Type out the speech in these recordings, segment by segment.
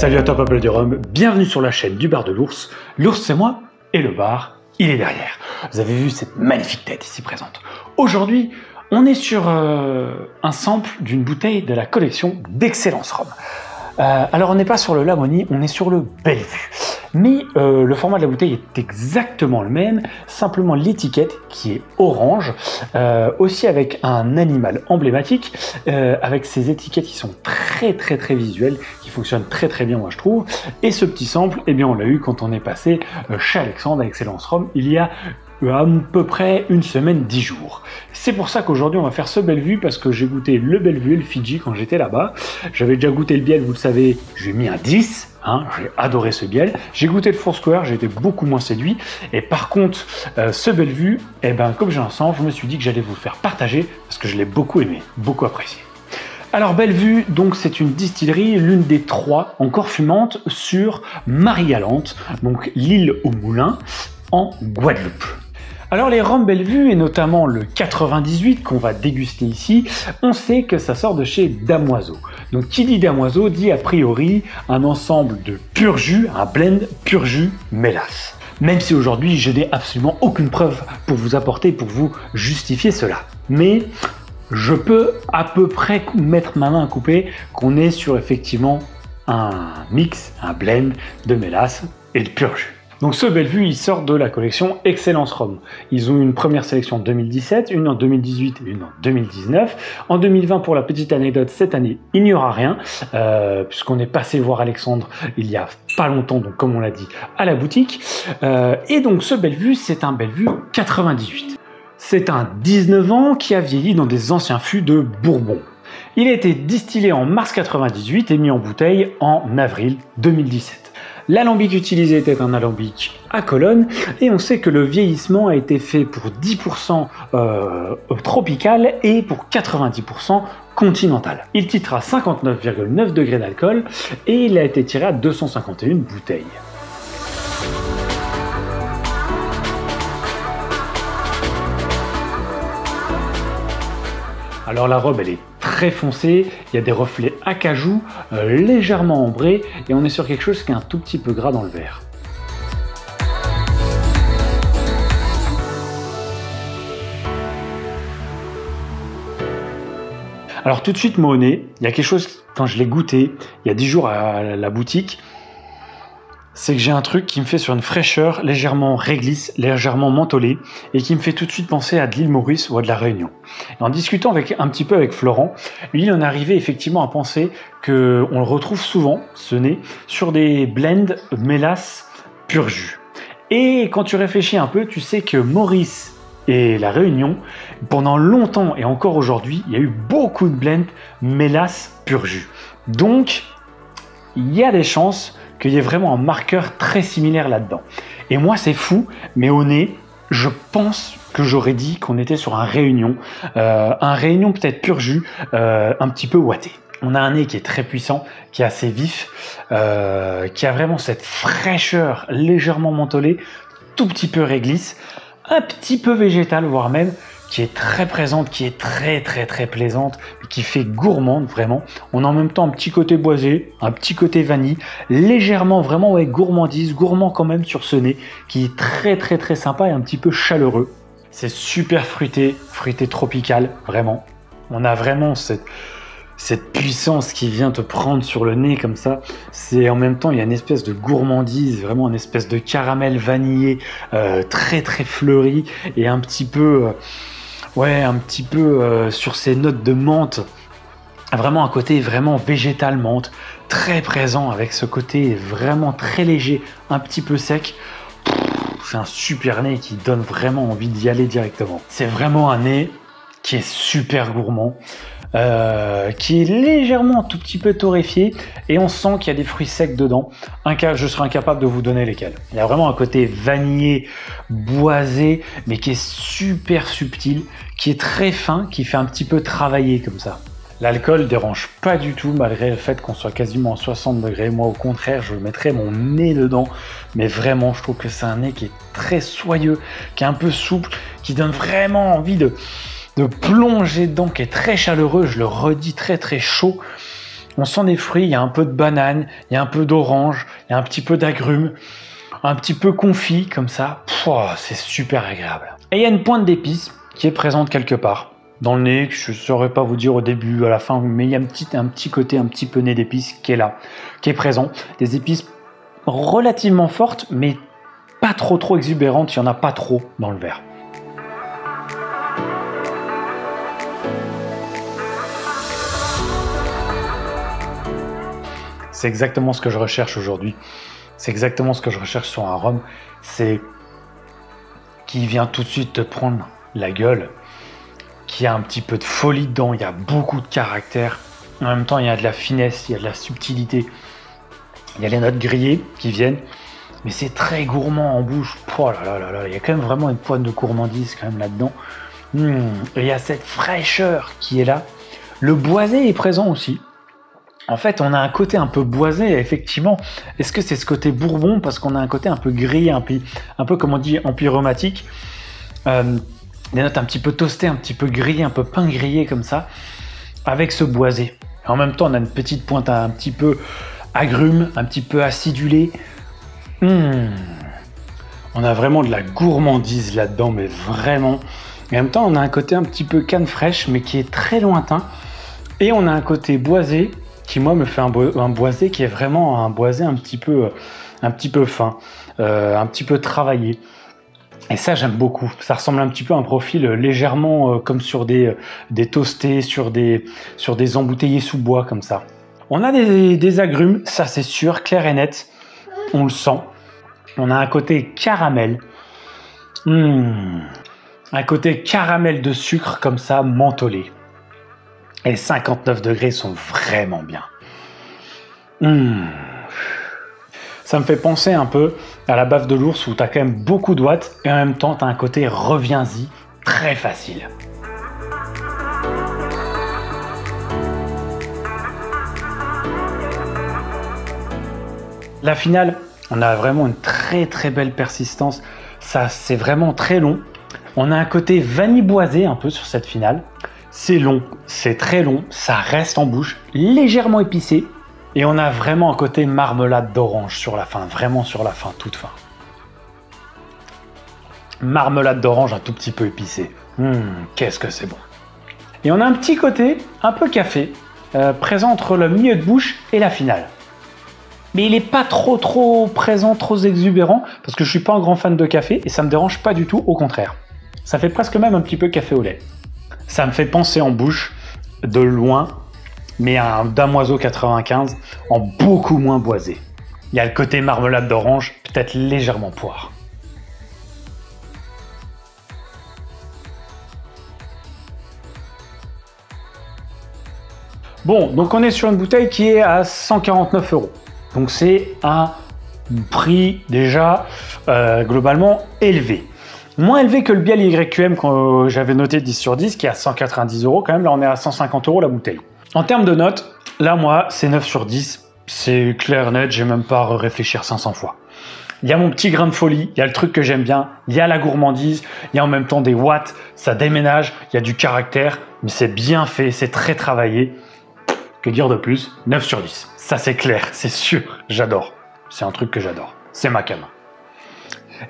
Salut à toi peuple du rhum, bienvenue sur la chaîne du bar de l'ours. L'ours c'est moi et le bar, il est derrière. Vous avez vu cette magnifique tête ici présente. Aujourd'hui, on est sur un sample d'une bouteille de la collection d'Excellence Rhum. Alors on n'est pas sur le Lamoni, on est sur le Bellevue. Mais le format de la bouteille est exactement le même, simplement l'étiquette qui est orange, aussi avec un animal emblématique, avec ces étiquettes qui sont très visuelles, qui fonctionnent très bien moi je trouve. Et ce petit sample, eh bien on l'a eu quand on est passé chez Alexandre à Excellence Rhum il y a à peu près une semaine, 10 jours. C'est pour ça qu'aujourd'hui on va faire ce Bellevue parce que j'ai goûté le Bellevue et le Fidji quand j'étais là-bas. J'avais déjà goûté le biel, vous le savez, je lui ai mis un 10. J'ai adoré ce biel. J'ai goûté le Foursquare, j'ai été beaucoup moins séduit. Et par contre, ce Bellevue, eh ben, comme j'ai un sang, je me suis dit que j'allais vous le faire partager parce que je l'ai beaucoup aimé, beaucoup apprécié. Alors Bellevue, donc c'est une distillerie, l'une des 3 encore fumantes sur Marie-Galante, donc l'île aux Moulins en Guadeloupe. Alors les rhums Bellevue, et notamment le 98 qu'on va déguster ici, on sait que ça sort de chez Damoiseau. Donc qui dit Damoiseau dit a priori un ensemble de pur jus, un blend pur jus mélasse. Même si aujourd'hui je n'ai absolument aucune preuve pour vous apporter, pour vous justifier cela. Mais je peux à peu près mettre ma main à couper qu'on est sur effectivement un mix, un blend de mélasse et de pur jus. Donc ce Bellevue, il sort de la collection Excellence Rhum. Ils ont eu une première sélection en 2017, une en 2018 et une en 2019. En 2020, pour la petite anecdote, cette année, il n'y aura rien, puisqu'on est passé voir Alexandre il y a pas longtemps, donc comme on l'a dit, à la boutique. Et donc ce Bellevue, c'est un Bellevue 98. C'est un 19 ans qui a vieilli dans des anciens fûts de Bourbon. Il a été distillé en mars 98 et mis en bouteille en avril 2017. L'alambic utilisé était un alambic à colonne et on sait que le vieillissement a été fait pour 10% tropical et pour 90% continental. Il titre à 59,9 degrés d'alcool et il a été tiré à 251 bouteilles. Alors la robe elle est très foncée, il y a des reflets acajou, légèrement ambrés et on est sur quelque chose qui est un tout petit peu gras dans le verre. Alors tout de suite moi au nez, il y a quelque chose, quand je l'ai goûté il y a 10 jours à la boutique, c'est que j'ai un truc qui me fait sur une fraîcheur légèrement réglisse, légèrement mentholée, et qui me fait tout de suite penser à de l'île Maurice ou à de la Réunion. Et en discutant un petit peu avec Florent, lui il en arrivait effectivement à penser qu'on le retrouve souvent, ce nez, sur des blends mélasse pur jus. Et quand tu réfléchis un peu, tu sais que Maurice et la Réunion, pendant longtemps et encore aujourd'hui, il y a eu beaucoup de blends mélasse pur jus. Donc, il y a des chances qu'il y ait vraiment un marqueur très similaire là-dedans. Et moi, c'est fou, mais au nez, je pense que j'aurais dit qu'on était sur un Réunion peut-être pur jus, un petit peu ouaté. On a un nez qui est très puissant, qui est assez vif, qui a vraiment cette fraîcheur légèrement mentholée, tout petit peu réglisse, un petit peu végétale, voire même, qui est très présente, qui est très plaisante, qui fait gourmande vraiment. On a en même temps un petit côté boisé, un petit côté vanille, légèrement vraiment ouais, gourmandise, gourmand quand même sur ce nez, qui est très sympa et un petit peu chaleureux. C'est super fruité, fruité tropical, vraiment. On a vraiment cette puissance qui vient te prendre sur le nez comme ça. C'est en même temps, il y a une espèce de gourmandise, vraiment une espèce de caramel vanillé, très fleuri et un petit peu... ouais, un petit peu sur ces notes de menthe, vraiment un côté vraiment végétal menthe, très présent avec ce côté vraiment très léger, un petit peu sec. C'est un super nez qui donne vraiment envie d'y aller directement. C'est vraiment un nez qui est super gourmand, qui est légèrement un tout petit peu torréfié et on sent qu'il y a des fruits secs dedans. Je serais incapable de vous donner lesquels. Il y a vraiment un côté vanillé, boisé, mais qui est super subtil, qui est très fin, qui fait un petit peu travailler comme ça. L'alcool dérange pas du tout malgré le fait qu'on soit quasiment à 60 degrés. Moi au contraire, je mettrais mon nez dedans. Mais vraiment, je trouve que c'est un nez qui est très soyeux, qui est un peu souple, qui donne vraiment envie de plonger dedans, qui est très chaleureux. Je le redis, très chaud. On sent des fruits, il y a un peu de banane, il y a un peu d'orange, il y a un petit peu d'agrumes, un petit peu confit comme ça. C'est super agréable. Et il y a une pointe d'épices qui est présente quelque part dans le nez, que je ne saurais pas vous dire au début, à la fin, mais il y a un petit côté, un petit peu nez d'épices qui est là, qui est présent. Des épices relativement fortes, mais pas trop exubérantes, il n'y en a pas trop dans le verre. C'est exactement ce que je recherche aujourd'hui. C'est exactement ce que je recherche sur un rhum. C'est qui vient tout de suite te prendre la gueule, qui a un petit peu de folie dedans, il y a beaucoup de caractère. En même temps, il y a de la finesse, il y a de la subtilité. Il y a les notes grillées qui viennent, mais c'est très gourmand en bouche. Oh là là là là, il y a quand même vraiment une pointe de gourmandise quand même là-dedans. Et il y a cette fraîcheur qui est là. Le boisé est présent aussi. En fait, on a un côté un peu boisé, effectivement. Est-ce que c'est ce côté bourbon parce qu'on a un côté un peu grillé, un peu comme on dit empyromatique, des notes un petit peu toastées, un petit peu grillées, un peu pain grillé comme ça, avec ce boisé. En même temps, on a une petite pointe un petit peu agrumes, un petit peu acidulé. On a vraiment de la gourmandise là-dedans, mais vraiment. Et en même temps, on a un côté un petit peu canne fraîche, mais qui est très lointain. Et on a un côté boisé, qui moi me fait un boisé qui est vraiment un boisé un petit peu fin, un petit peu travaillé. Et ça, j'aime beaucoup. Ça ressemble un petit peu à un profil légèrement comme sur des toastés, sur des embouteillés sous bois comme ça. On a des agrumes, ça c'est sûr, clair et net. On le sent. On a un côté caramel. Un côté caramel de sucre comme ça, mentholé. Et 59 degrés sont vraiment bien. Ça me fait penser un peu à la baffe de l'ours où tu as quand même beaucoup de watts et en même temps tu as un côté reviens-y très facile. La finale, on a vraiment une très belle persistance. Ça, c'est vraiment très long. On a un côté vanille boisé un peu sur cette finale. C'est long, c'est très long, ça reste en bouche, légèrement épicé. Et on a vraiment un côté marmelade d'orange sur la fin, vraiment sur la fin, toute fin. Marmelade d'orange un tout petit peu épicée. Qu'est-ce que c'est bon. Et on a un petit côté un peu café, présent entre le milieu de bouche et la finale. Mais il n'est pas trop présent, trop exubérant, parce que je suis pas un grand fan de café et ça me dérange pas du tout, au contraire. Ça fait presque même un petit peu café au lait. Ça me fait penser en bouche, de loin, mais à un Damoiseau 95 en beaucoup moins boisé. Il y a le côté marmelade d'orange, peut-être légèrement poire. Bon, donc on est sur une bouteille qui est à 149 €. Donc c'est un prix déjà globalement élevé. Moins élevé que le Biel YQM que j'avais noté 10 sur 10, qui est à 190 € quand même. Là, on est à 150 € la bouteille. En termes de notes, là, moi, c'est 9 sur 10. C'est clair, net, j'ai même pas à réfléchir 500 fois. Il y a mon petit grain de folie, il y a le truc que j'aime bien, il y a la gourmandise, il y a en même temps des watts, ça déménage, il y a du caractère, mais c'est bien fait, c'est très travaillé. Que dire de plus? 9 sur 10. Ça, c'est clair, c'est sûr, j'adore. C'est un truc que j'adore. C'est ma cam.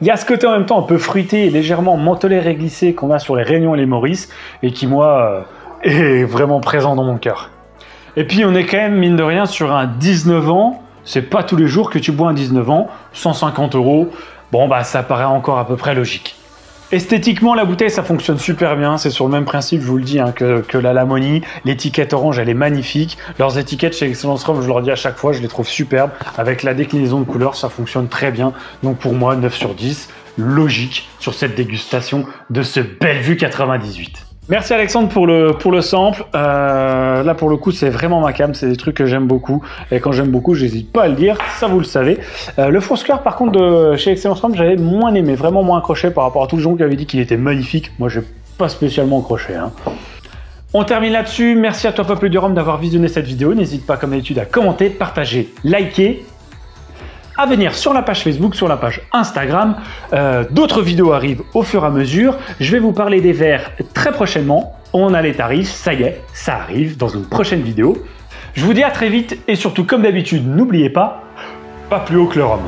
Il y a ce côté en même temps un peu fruité et légèrement mentholé réglissé qu'on a sur les Réunions et les Maurice et qui, moi, est vraiment présent dans mon cœur. Et puis, on est quand même, mine de rien, sur un 19 ans. C'est pas tous les jours que tu bois un 19 ans, 150 €. Bon, bah, ça paraît encore à peu près logique. Esthétiquement, la bouteille, ça fonctionne super bien. C'est sur le même principe, je vous le dis, hein, que la Lamonie. L'étiquette orange, elle est magnifique. Leurs étiquettes chez Excellence Rhum, je leur dis à chaque fois, je les trouve superbes. Avec la déclinaison de couleurs, ça fonctionne très bien. Donc pour moi, 9 sur 10, logique sur cette dégustation de ce Bellevue 98. Merci Alexandre pour le sample. Là pour le coup c'est vraiment ma cam, c'est des trucs que j'aime beaucoup et quand j'aime beaucoup j'hésite pas à le dire, ça vous le savez. Le Fausse Claire par contre de chez Excellence Rhum j'avais moins aimé, vraiment moins accroché par rapport à tous les gens qui avaient dit qu'il était magnifique. Moi j'ai pas spécialement accroché. On termine là-dessus, merci à toi Peuple du Rhum d'avoir visionné cette vidéo, n'hésite pas comme d'habitude à commenter, partager, liker. À venir sur la page Facebook, sur la page Instagram. D'autres vidéos arrivent au fur et à mesure. Je vais vous parler des verres très prochainement. On a les tarifs, ça y est, ça arrive dans une prochaine vidéo. Je vous dis à très vite et surtout, comme d'habitude, n'oubliez pas, pas plus haut que le Rhum.